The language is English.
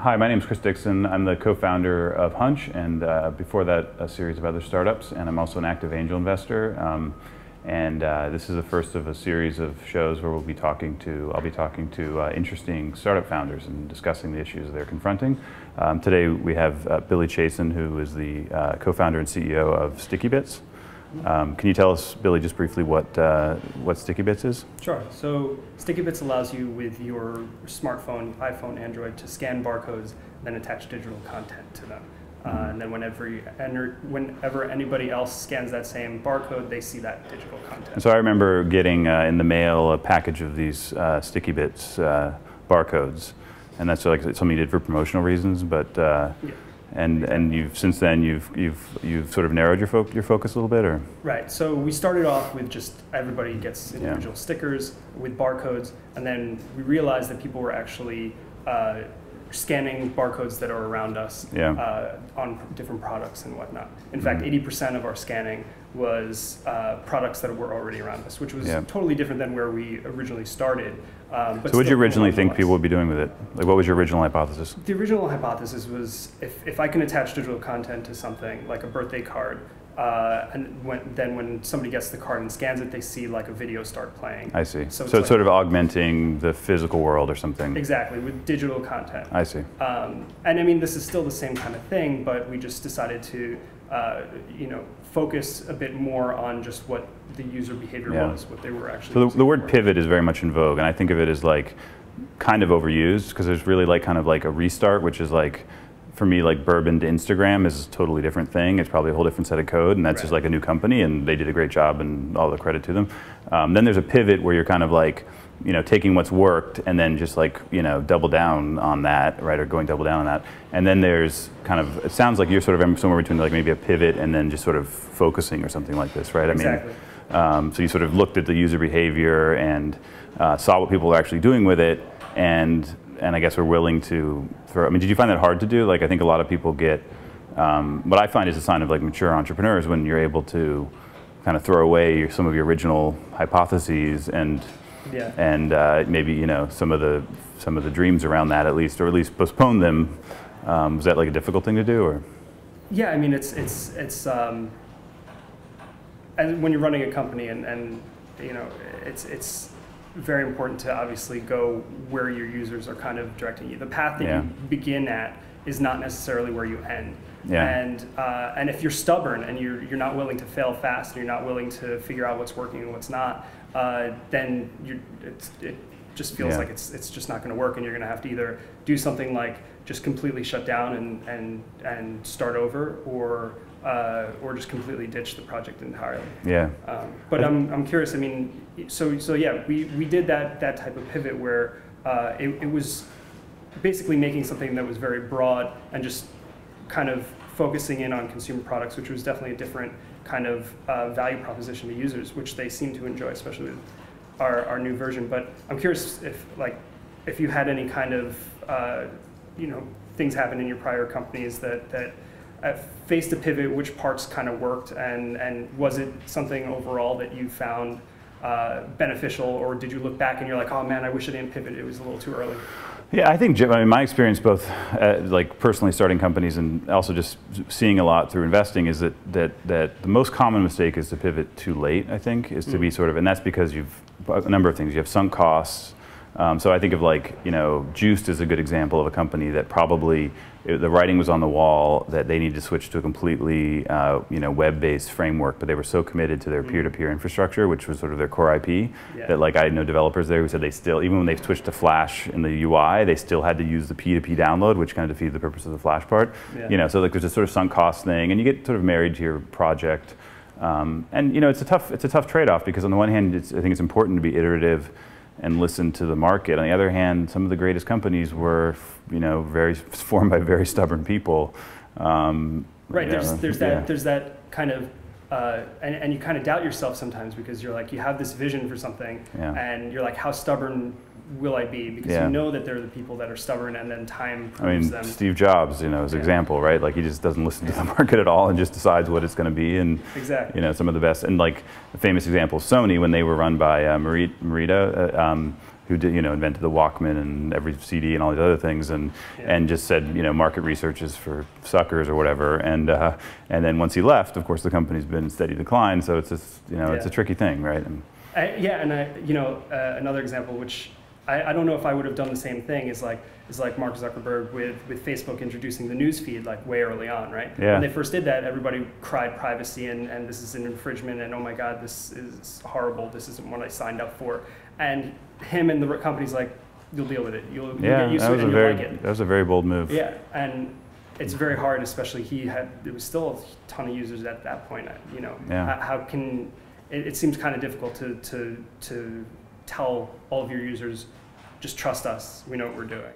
Hi, my name is Dixon. I'm the co-founder of Hunch, and before that, a series of other startups. And I'm also an active angel investor. This is the first of a series of shows where I'll be talking to interesting startup founders and discussing the issues they're confronting. Today we have Billy Chasen, who is the co-founder and CEO of Stickybits. Can you tell us, Billy, just briefly what Stickybits is? Sure. So Stickybits allows you with your smartphone, iPhone, Android, to scan barcodes, then attach digital content to them. And then whenever anybody else scans that same barcode, they see that digital content. And so I remember getting in the mail a package of these Stickybits barcodes, and that's like something you did for promotional reasons, but. Yeah. And since then you've sort of narrowed your focus a little bit, or? Right. So we started off with just everybody gets individual stickers with barcodes, and then we realized that people were actually scanning barcodes that are around us on different products and whatnot. In fact, 80% of our scanning was products that were already around us, which was totally different than where we originally started. So what did you originally think people would be doing with it? Like, what was your original hypothesis? The original hypothesis was if I can attach digital content to something, like a birthday card, and then when somebody gets the card and scans it, they see like a video start playing. I see. So it's sort of augmenting the physical world or something. Exactly, with digital content. I see. And I mean, this is still the same kind of thing, but we just decided to focus a bit more on just what the user behavior was, what they were actually So the word pivot is very much in vogue, and I think of it as like kind of overused, because there's really like kind of like a restart, which is like, for me, like Bourbon to Instagram is a totally different thing. It's probably a whole different set of code, and that's just like a new company, and they did a great job, and all the credit to them. Then there's a pivot where you're kind of like, taking what's worked and then just like, double down on that, right? Or going double down on that. And then there's kind of, it sounds like you're sort of somewhere between like maybe a pivot and then just sort of focusing or something like this, right? Exactly. I mean, so you sort of looked at the user behavior and saw what people were actually doing with it, and I guess we're willing to throw. I mean, did you find that hard to do? Like, I think a lot of people get. What I find is a sign of like mature entrepreneurs when you're able to kind of throw away some of your original hypotheses and maybe some of the dreams around that at least, or at least postpone them. Was that like a difficult thing to do, or? Yeah, I mean it's and when you're running a company and it's very important to obviously go where your users are kind of directing you. The path that you begin at is not necessarily where you end. And if you're stubborn and you're not willing to fail fast and you're not willing to figure out what's working and what's not, then it just feels like it's just not going to work, and you're going to have to either do something like just completely shut down and start over, or just completely ditch the project entirely. Yeah. But I'm curious. I mean, so yeah, we did that type of pivot where it was basically making something that was very broad and just kind of focusing in on consumer products, which was definitely a different kind of value proposition to users, which they seem to enjoy, especially with our new version. But I'm curious if you had any kind of things happen in your prior companies that faced a pivot, which parts kind of worked, and was it something overall that you found beneficial, or did you look back and you're like, oh man, I wish I didn't pivot, it was a little too early? Yeah, I think, I mean, my experience both like personally starting companies and also just seeing a lot through investing is that the most common mistake is to pivot too late, I think, is to be sort of, and that's because you've, a number of things, you have sunk costs. So I think of like, Juiced is a good example of a company that probably, the writing was on the wall that they needed to switch to a completely, web-based framework, but they were so committed to their peer-to-peer infrastructure, which was sort of their core IP, that like I know developers there who said they still, even when they switched to Flash in the UI, they still had to use the P2P download, which kind of defeated the purpose of the Flash part. So like there's a sort of sunk cost thing, and you get sort of married to your project. And it's a tough trade-off, because on the one hand, I think it's important to be iterative and listen to the market. On the other hand, some of the greatest companies were, formed by very stubborn people. Right. There's that kind of, and you kind of doubt yourself sometimes, because you're like, you have this vision for something, and you're like, how stubborn will I be? Because you know that they're the people that are stubborn, and then time proves them. Steve Jobs, as an example, right? Like, he just doesn't listen to the market at all and just decides what it's going to be. And some of the best, and like the famous example, Sony, when they were run by Morita, who did, invented the Walkman and every CD and all these other things, and just said, market research is for suckers or whatever. And then once he left, of course, the company's been in steady decline. So it's just, it's a tricky thing, right? Another example, which I don't know if I would have done the same thing, is like Mark Zuckerberg with Facebook introducing the news feed like way early on, right? Yeah. When they first did that, everybody cried privacy and this is an infringement and oh my God, this is horrible. This isn't what I signed up for. And him and the company's like, you'll deal with it. You'll get used to it and you'll like it. That was a very bold move. Yeah, and it's very hard, especially there was still a ton of users at that point. How can it seems kind of difficult to tell all of your users, just trust us, we know what we're doing.